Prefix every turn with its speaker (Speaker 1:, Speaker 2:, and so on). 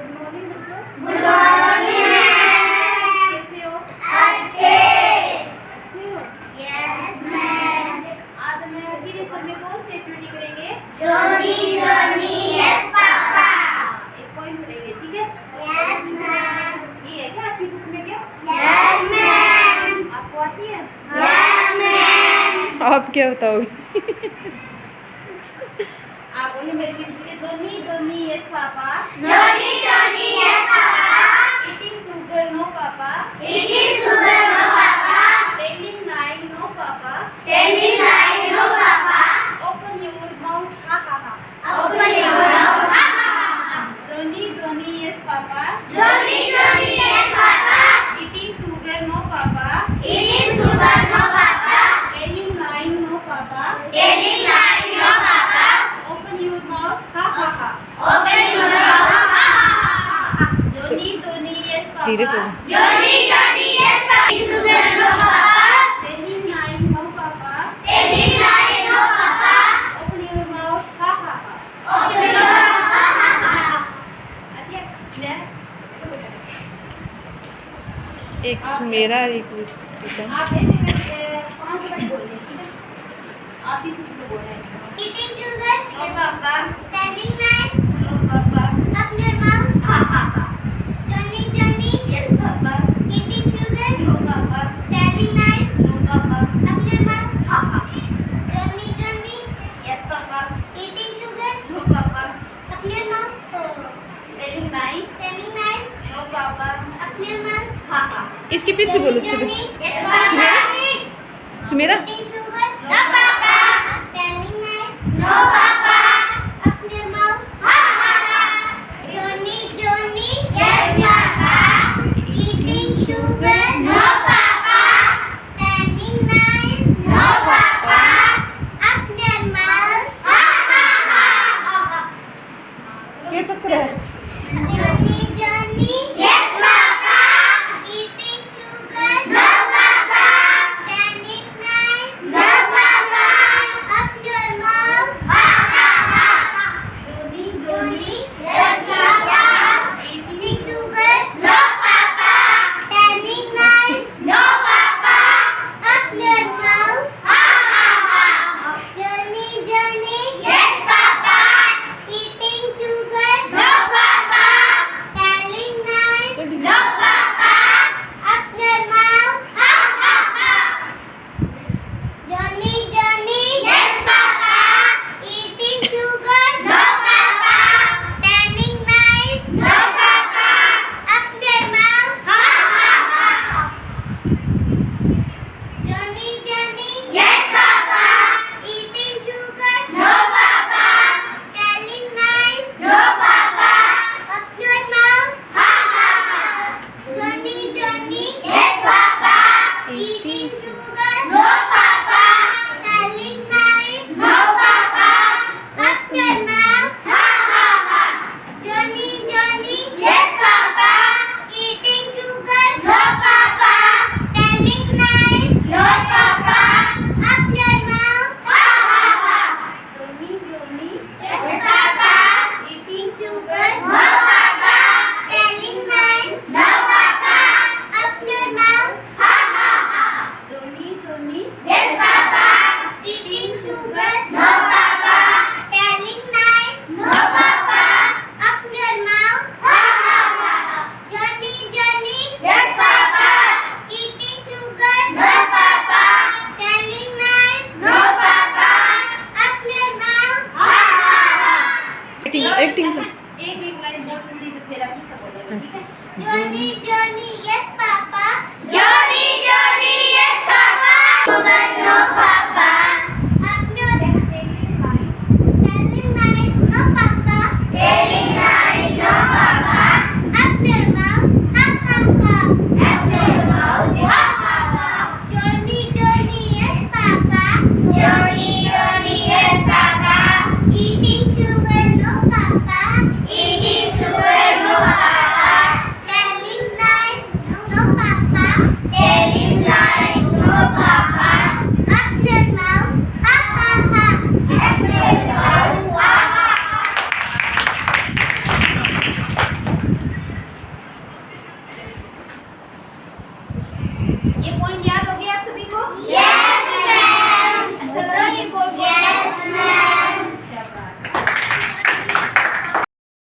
Speaker 1: Good morning बच्चों।
Speaker 2: Good morning ma'am.
Speaker 1: कैसे हो?
Speaker 2: अच्छे।
Speaker 1: अच्छे हो?
Speaker 2: Yes ma'am.
Speaker 1: आज हम अभी लेसन में कौन सी एक्टिविटी करेंगे?
Speaker 2: जोनी जोनी यस पापा।
Speaker 1: एक पॉइंट करेंगे, ठीक है?
Speaker 2: Yes ma'am.
Speaker 1: ये है क्या आपकी बुक में क्या?
Speaker 2: Yes ma'am.
Speaker 1: आपको आती है?
Speaker 2: Yes ma'am.
Speaker 3: आप क्या बताओगे?
Speaker 1: आप बोलिए मेरे लिए जोनी Johnny yes papa.
Speaker 2: Johnny Johnny yes papa.
Speaker 1: Eating sugar no papa.
Speaker 2: Eating sugar no papa.
Speaker 1: Telling lie no papa.
Speaker 2: Telling lie no papa.
Speaker 1: Open your mouth ha ha ha.
Speaker 2: Open your mouth. Ha ha ha.
Speaker 1: Johnny Johnny yes papa.
Speaker 2: Johnny Johnny yes papa.
Speaker 1: Eating sugar no papa.
Speaker 2: Eating sugar no papa.
Speaker 1: Telling lie no papa.
Speaker 2: Telling lie no papa.
Speaker 1: Open your mouth ha ha ha.
Speaker 2: Open your mouth. Ha ha ha.
Speaker 1: Johnny Johnny yes
Speaker 3: धीरे
Speaker 1: papa.
Speaker 3: बोलो।
Speaker 2: Johnny Johnny yes papa. Eating sugar no papa.
Speaker 1: Telling lie no papa.
Speaker 2: Telling lie no papa.
Speaker 1: Open your mouth ha ha ha.
Speaker 2: Open your mouth. Ha ha ha.
Speaker 1: आती है? ले।
Speaker 3: एक मेरा एक बेटा।
Speaker 1: आप ऐसे करके 5 मिनट बोलिए, ठीक है? आप ही से बोल रहे हैं।
Speaker 2: Eating sugar
Speaker 1: No papa.
Speaker 2: Telling lies.
Speaker 1: No papa.
Speaker 2: Open your mouth.
Speaker 1: Ha ha ha.
Speaker 2: Johnny Johnny
Speaker 1: Yes papa.
Speaker 2: eating sugar.
Speaker 1: No papa.
Speaker 2: Telling lies.
Speaker 1: No papa.
Speaker 2: Open your mouth.
Speaker 1: Ha ha.
Speaker 2: Johnny Johnny
Speaker 1: Yes papa.
Speaker 2: eating sugar.
Speaker 1: No papa.
Speaker 2: Open your mouth.
Speaker 1: Telling lie.
Speaker 2: Telling lies.
Speaker 1: No papa.
Speaker 2: Open your mouth.
Speaker 1: Ha ha.
Speaker 3: इसके पीछे बोलो।
Speaker 2: Johnny yes
Speaker 3: Sumera?
Speaker 2: papa.
Speaker 3: Sumera
Speaker 2: Eating sugar. No papa. Telling lies. No papa. Open your mouth. Ha ha ha. Johnny Johnny yes papa. Eating sugar. No papa. Telling lies. No papa. Open your mouth. Ha ha ha.
Speaker 3: क्या चक्कर है?
Speaker 2: Johnny Johnny yes papa. Eating sugar. No papa. Telling lies. No papa. Open your mouth. Ha ha ha.
Speaker 1: Johnny
Speaker 2: Johnny
Speaker 1: Johnny.
Speaker 2: yes papa. Eating sugar. No papa. Telling lies. No papa. Open your mouth. Ha ha ha. Johnny Johnny yes papa. Eating sugar. No papa. Telling lies. No papa. Open your mouth. Ha ha ha. Johnny Johnny yes papa. Eating sugar. No papa. Telling lies. No papa. Open your mouth. Ha ha ha. Johnny Johnny yes papa. Eating sugar. No papa. Telling lies. No papa. Open your mouth. Ha ha ha. Johnny Johnny yes papa. Eating sugar. No papa. Telling lies. No papa. Open your mouth. Ha ha ha. Johnny Johnny yes papa. Eating sugar. No papa. Telling lies. No papa. Open your mouth. Ha ha ha.
Speaker 1: Johnny Johnny.
Speaker 2: Yes papa.
Speaker 1: Eating
Speaker 2: Sugar. No papa. Telling lies. No papa. Open your mouth. Ha ha ha.
Speaker 1: Johnny Johnny.
Speaker 2: Yes papa. Eating sugar. No papa. Telling lies. No papa. Open your mouth. Ha ha ha. Johnny Johnny. Yes papa. Eating sugar. No papa. Telling lies. No papa. Open your mouth. Ha ha ha.
Speaker 3: Acting कर।
Speaker 1: एक एक line बोल दूंगी तो फिर अभी सब बोलेगा, ठीक है?
Speaker 2: Johnny Johnny yes papa. Johnny Johnny yes papa. Sugar no papa.